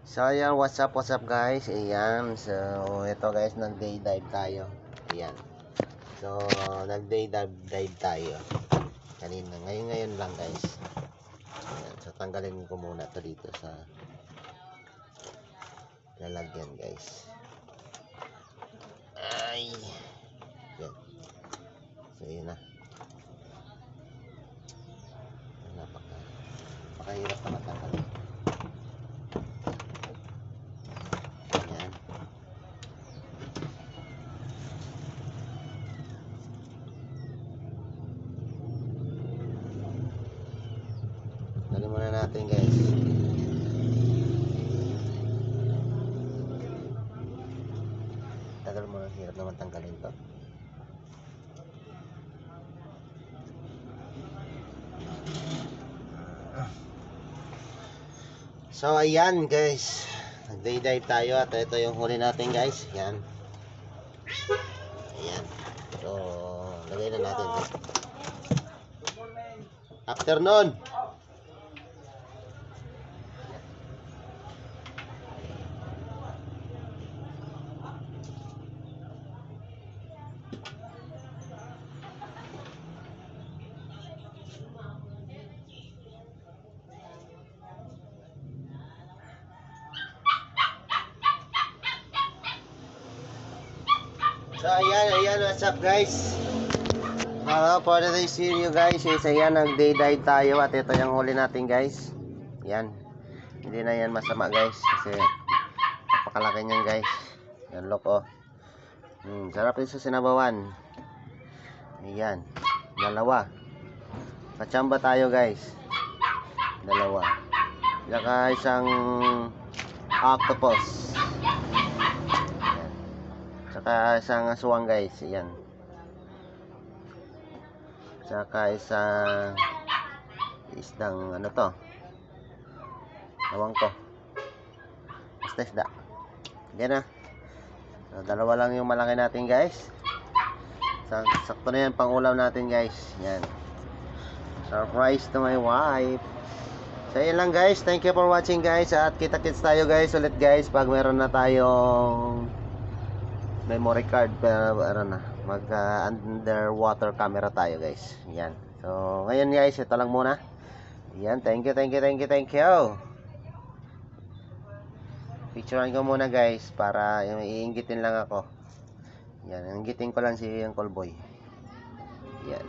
So ayan, what's up guys. Ayan, so ito guys, nag-day dive tayo. Ayan. So nag-day dive tayo kanina, ngayon lang guys. Ayan, so tanggalin ko muna to dito sa lalagyan guys. Ay, yan. So yun na. Napakahirap na matanggalin. Ayan. Tanggalin muna natin guys. Tagal muna, hirap naman tanggalin to. So ayan guys, nag-day dive tayo at ito yung huli natin guys. Yan. Ayan. So lagay na natin ito. Afternoon. So ayan, what's up guys? Hello, for today's video guys is ayan, nag-day dive tayo at ito yung huli natin guys. Yan. Hindi na yan masama guys kasi napakalaki niyan guys. Yan look oh. Sarap din sa sinabawan. Ayan. Dalawa. Kachamba tayo guys. Dalawa. Saka isang octopus. Saka isang aswang guys. Ayan. Saka isang isdang ano to, awang ko, basta isda. Yan na. So, dalawa lang yung malaki natin guys. Sakto na yan pang ulam natin guys. Yan. Surprise to my wife. So yan lang guys. Thank you for watching guys. At kita-kits tayo guys ulit guys pag meron na tayong memory card, pero ano na, mag underwater camera tayo guys. Yan. So ngayon guys, ito lang muna. Yan, thank you. Picturean ko muna guys para iinggitin lang ako. Yan, inggitin ko lang si Uncle Boy. Yan.